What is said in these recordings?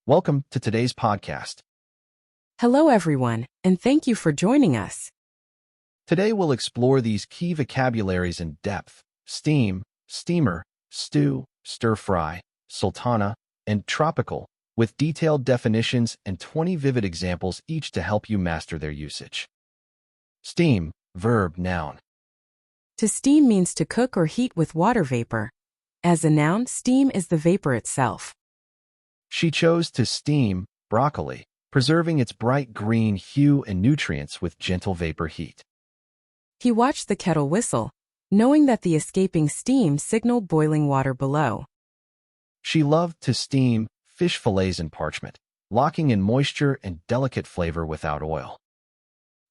Welcome to today's podcast. Hello, everyone, and thank you for joining us. Today we'll explore these key vocabularies in depth: steam, steamer, stew, stir-fry, sultana, and tropical, with detailed definitions and 20 vivid examples each to help you master their usage. Steam, verb, noun. To steam means to cook or heat with water vapor. As a noun, steam is the vapor itself. She chose to steam broccoli, preserving its bright green hue and nutrients with gentle vapor heat. He watched the kettle whistle, knowing that the escaping steam signaled boiling water below. She loved to steam fish fillets in parchment, locking in moisture and delicate flavor without oil.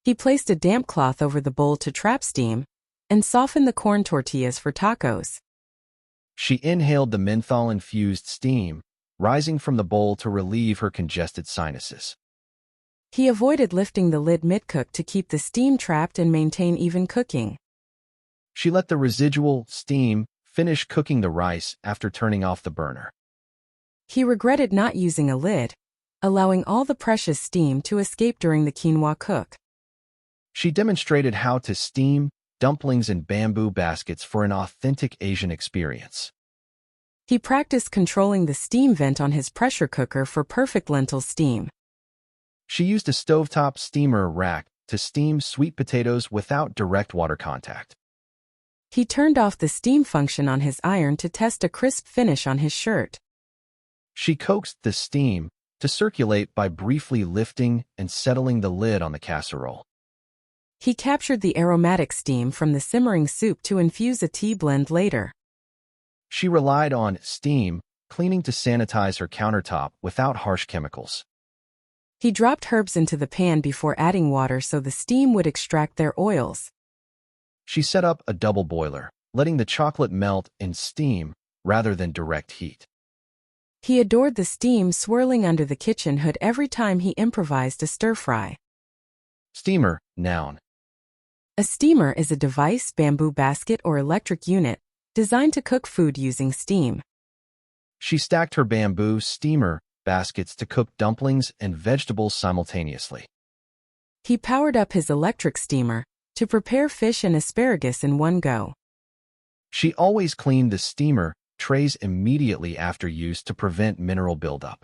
He placed a damp cloth over the bowl to trap steam and soften the corn tortillas for tacos. She inhaled the menthol-infused steam, rising from the bowl to relieve her congested sinuses. He avoided lifting the lid mid-cook to keep the steam trapped and maintain even cooking. She let the residual steam finish cooking the rice after turning off the burner. He regretted not using a lid, allowing all the precious steam to escape during the quinoa cook. She demonstrated how to steam dumplings in bamboo baskets for an authentic Asian experience. He practiced controlling the steam vent on his pressure cooker for perfect lentil steam. She used a stovetop steamer rack to steam sweet potatoes without direct water contact. He turned off the steam function on his iron to test a crisp finish on his shirt. She coaxed the steam to circulate by briefly lifting and settling the lid on the casserole. He captured the aromatic steam from the simmering soup to infuse a tea blend later. She relied on steam cleaning to sanitize her countertop without harsh chemicals. He dropped herbs into the pan before adding water so the steam would extract their oils. She set up a double boiler, letting the chocolate melt in steam rather than direct heat. He adored the steam swirling under the kitchen hood every time he improvised a stir-fry. Steamer, noun. A steamer is a device, bamboo basket, or electric unit designed to cook food using steam. She stacked her bamboo steamer baskets to cook dumplings and vegetables simultaneously. He powered up his electric steamer to prepare fish and asparagus in one go. She always cleaned the steamer trays immediately after use to prevent mineral buildup.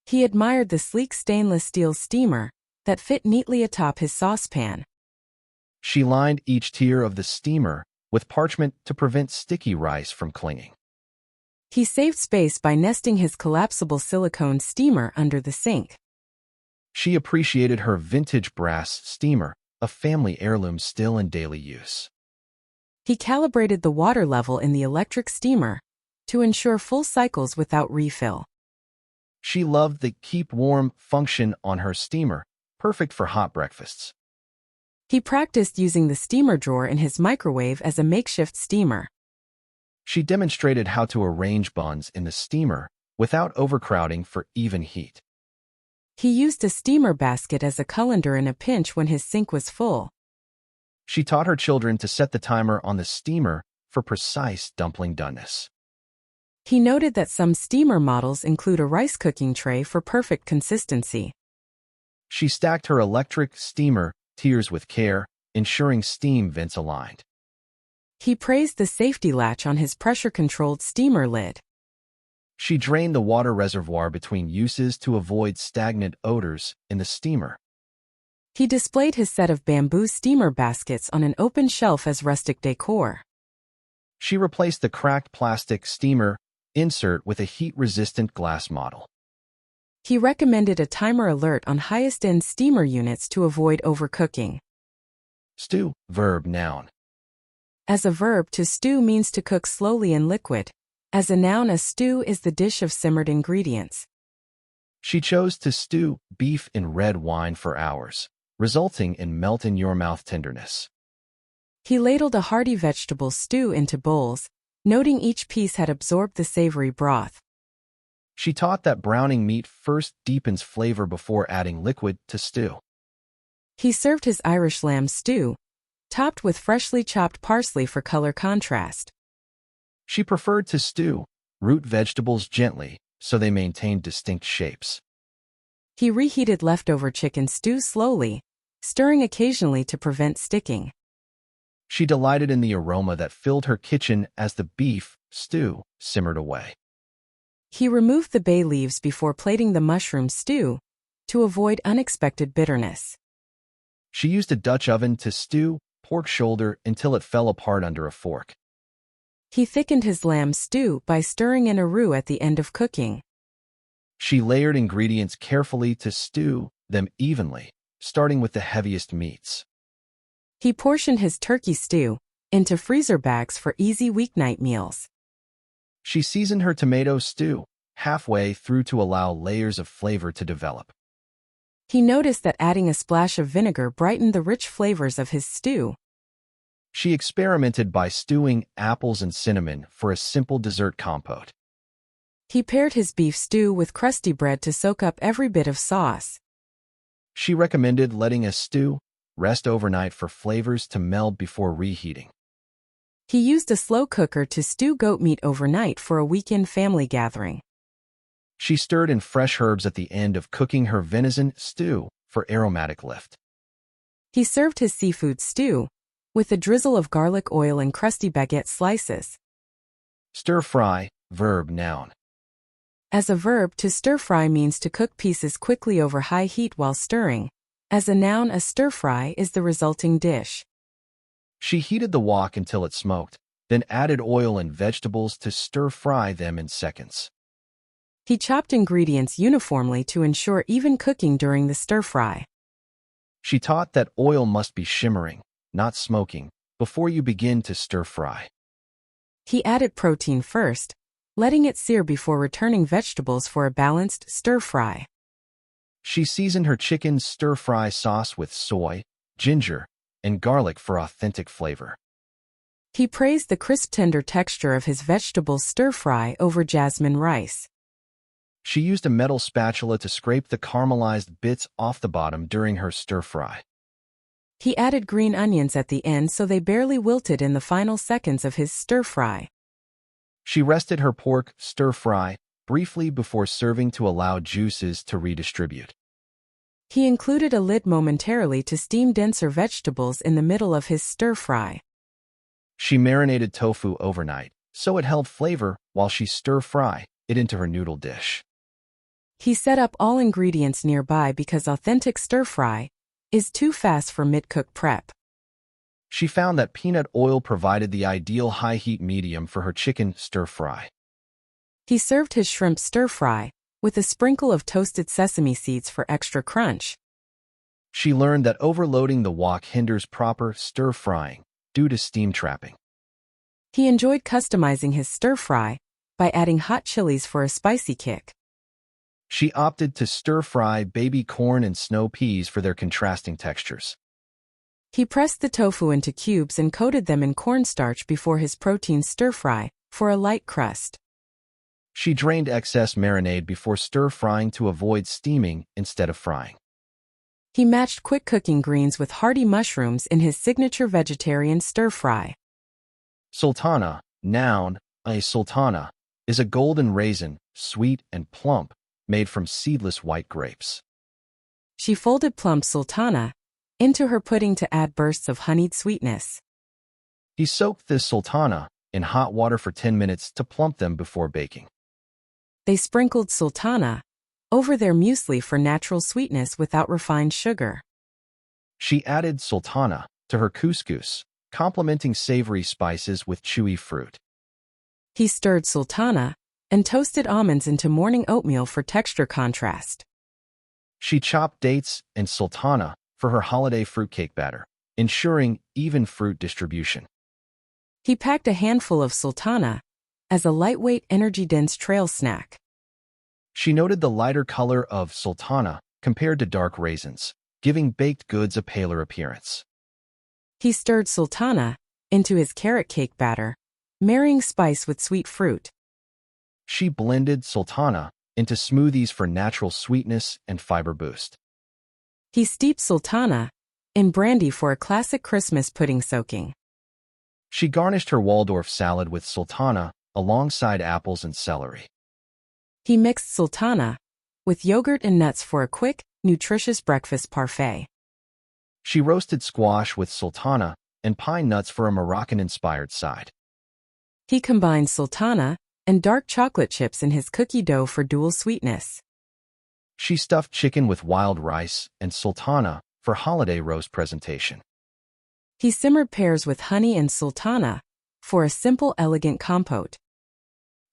He admired the sleek stainless steel steamer that fit neatly atop his saucepan. She lined each tier of the steamer with parchment to prevent sticky rice from clinging. He saved space by nesting his collapsible silicone steamer under the sink. She appreciated her vintage brass steamer, a family heirloom still in daily use. He calibrated the water level in the electric steamer to ensure full cycles without refill. She loved the keep warm function on her steamer, perfect for hot breakfasts. He practiced using the steamer drawer in his microwave as a makeshift steamer. She demonstrated how to arrange buns in the steamer without overcrowding for even heat. He used a steamer basket as a colander in a pinch when his sink was full. She taught her children to set the timer on the steamer for precise dumpling doneness. He noted that some steamer models include a rice cooking tray for perfect consistency. She stacked her electric steamer tiers with care, ensuring steam vents aligned. He praised the safety latch on his pressure-controlled steamer lid. She drained the water reservoir between uses to avoid stagnant odors in the steamer. He displayed his set of bamboo steamer baskets on an open shelf as rustic decor. She replaced the cracked plastic steamer insert with a heat-resistant glass model. He recommended a timer alert on highest-end steamer units to avoid overcooking. Stew, verb, noun. As a verb, to stew means to cook slowly in liquid. As a noun, a stew is the dish of simmered ingredients. She chose to stew beef in red wine for hours, resulting in melt-in-your-mouth tenderness. He ladled a hearty vegetable stew into bowls, noting each piece had absorbed the savory broth. She taught that browning meat first deepens flavor before adding liquid to stew. He served his Irish lamb stew, topped with freshly chopped parsley for color contrast. She preferred to stew root vegetables gently, so they maintained distinct shapes. He reheated leftover chicken stew slowly, stirring occasionally to prevent sticking. She delighted in the aroma that filled her kitchen as the beef stew simmered away. He removed the bay leaves before plating the mushroom stew to avoid unexpected bitterness. She used a Dutch oven to stew pork shoulder until it fell apart under a fork. He thickened his lamb stew by stirring in a roux at the end of cooking. She layered ingredients carefully to stew them evenly, starting with the heaviest meats. He portioned his turkey stew into freezer bags for easy weeknight meals. She seasoned her tomato stew halfway through to allow layers of flavor to develop. He noticed that adding a splash of vinegar brightened the rich flavors of his stew. She experimented by stewing apples and cinnamon for a simple dessert compote. He paired his beef stew with crusty bread to soak up every bit of sauce. She recommended letting a stew rest overnight for flavors to meld before reheating. He used a slow cooker to stew goat meat overnight for a weekend family gathering. She stirred in fresh herbs at the end of cooking her venison stew for aromatic lift. He served his seafood stew with a drizzle of garlic oil and crusty baguette slices. Stir fry, verb noun. As a verb, to stir fry means to cook pieces quickly over high heat while stirring. As a noun, a stir fry is the resulting dish. She heated the wok until it smoked, then added oil and vegetables to stir fry them in seconds. He chopped ingredients uniformly to ensure even cooking during the stir fry. She taught that oil must be shimmering, not smoking, before you begin to stir fry. He added protein first, letting it sear before returning vegetables for a balanced stir fry. She seasoned her chicken stir-fry sauce with soy, ginger, and garlic for authentic flavor. He praised the crisp tender texture of his vegetable stir-fry over jasmine rice. She used a metal spatula to scrape the caramelized bits off the bottom during her stir-fry. He added green onions at the end so they barely wilted in the final seconds of his stir-fry. She rested her pork stir-fry briefly before serving to allow juices to redistribute. He included a lid momentarily to steam denser vegetables in the middle of his stir-fry. She marinated tofu overnight, so it held flavor while she stir-fry it into her noodle dish. He set up all ingredients nearby because authentic stir-fry is too fast for mid-cook prep. She found that peanut oil provided the ideal high-heat medium for her chicken stir-fry. He served his shrimp stir-fry with a sprinkle of toasted sesame seeds for extra crunch. She learned that overloading the wok hinders proper stir-frying due to steam trapping. He enjoyed customizing his stir-fry by adding hot chilies for a spicy kick. She opted to stir-fry baby corn and snow peas for their contrasting textures. He pressed the tofu into cubes and coated them in cornstarch before his protein stir-fry for a light crust. She drained excess marinade before stir-frying to avoid steaming instead of frying. He matched quick-cooking greens with hearty mushrooms in his signature vegetarian stir-fry. Sultana, noun, a sultana, is a golden raisin, sweet and plump, made from seedless white grapes. She folded plump sultana into her pudding to add bursts of honeyed sweetness. He soaked the sultana in hot water for 10 minutes to plump them before baking. They sprinkled sultana over their muesli for natural sweetness without refined sugar. She added sultana to her couscous, complementing savory spices with chewy fruit. He stirred sultana and toasted almonds into morning oatmeal for texture contrast. She chopped dates and sultana for her holiday fruitcake batter, ensuring even fruit distribution. He packed a handful of sultana as a lightweight, energy-dense trail snack. She noted the lighter color of sultana compared to dark raisins, giving baked goods a paler appearance. He stirred sultana into his carrot cake batter, marrying spice with sweet fruit. She blended sultana into smoothies for natural sweetness and fiber boost. He steeped sultana in brandy for a classic Christmas pudding soaking. She garnished her Waldorf salad with sultana alongside apples and celery. He mixed sultana with yogurt and nuts for a quick, nutritious breakfast parfait. She roasted squash with sultana and pine nuts for a Moroccan-inspired side. He combined sultana and dark chocolate chips in his cookie dough for dual sweetness. She stuffed chicken with wild rice and sultana for holiday roast presentation. He simmered pears with honey and sultana for a simple, elegant compote.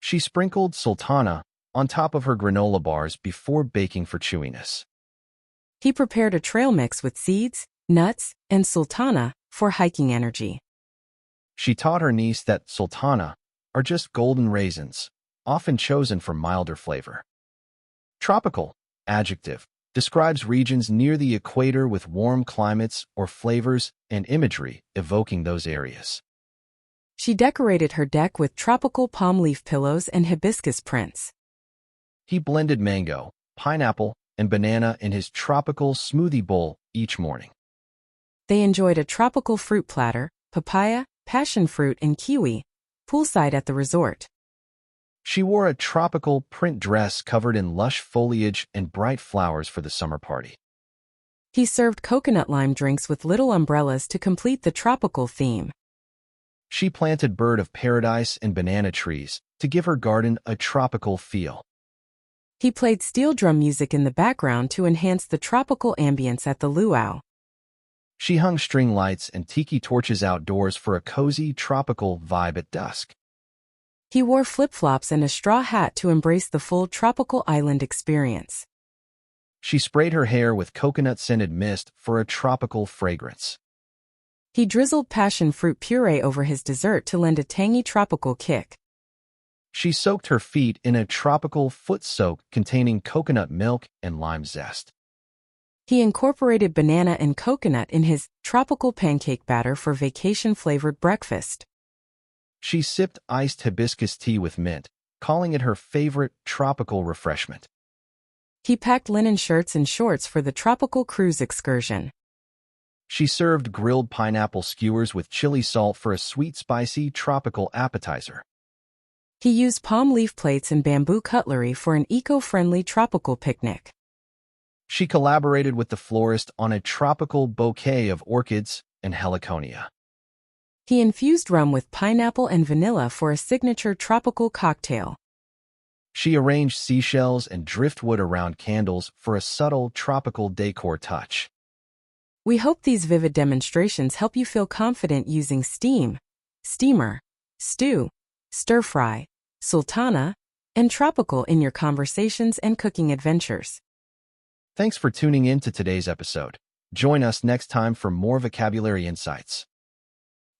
She sprinkled sultana on top of her granola bars before baking for chewiness. He prepared a trail mix with seeds, nuts, and sultana for hiking energy. She taught her niece that sultana are just golden raisins, often chosen for milder flavor. Tropical, adjective, describes regions near the equator with warm climates or flavors and imagery evoking those areas. She decorated her deck with tropical palm leaf pillows and hibiscus prints. He blended mango, pineapple, and banana in his tropical smoothie bowl each morning. They enjoyed a tropical fruit platter, papaya, passion fruit, and kiwi, poolside at the resort. She wore a tropical print dress covered in lush foliage and bright flowers for the summer party. He served coconut lime drinks with little umbrellas to complete the tropical theme. She planted bird of paradise and banana trees to give her garden a tropical feel. He played steel drum music in the background to enhance the tropical ambience at the luau. She hung string lights and tiki torches outdoors for a cozy tropical vibe at dusk. He wore flip-flops and a straw hat to embrace the full tropical island experience. She sprayed her hair with coconut-scented mist for a tropical fragrance. He drizzled passion fruit puree over his dessert to lend a tangy tropical kick. She soaked her feet in a tropical foot soak containing coconut milk and lime zest. He incorporated banana and coconut in his tropical pancake batter for vacation-flavored breakfast. She sipped iced hibiscus tea with mint, calling it her favorite tropical refreshment. He packed linen shirts and shorts for the tropical cruise excursion. She served grilled pineapple skewers with chili salt for a sweet, spicy tropical appetizer. He used palm leaf plates and bamboo cutlery for an eco-friendly tropical picnic. She collaborated with the florist on a tropical bouquet of orchids and heliconia. He infused rum with pineapple and vanilla for a signature tropical cocktail. She arranged seashells and driftwood around candles for a subtle tropical decor touch. We hope these vivid demonstrations help you feel confident using steam, steamer, stew, stir-fry, sultana, and tropical in your conversations and cooking adventures. Thanks for tuning in to today's episode. Join us next time for more vocabulary insights.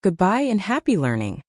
Goodbye and happy learning!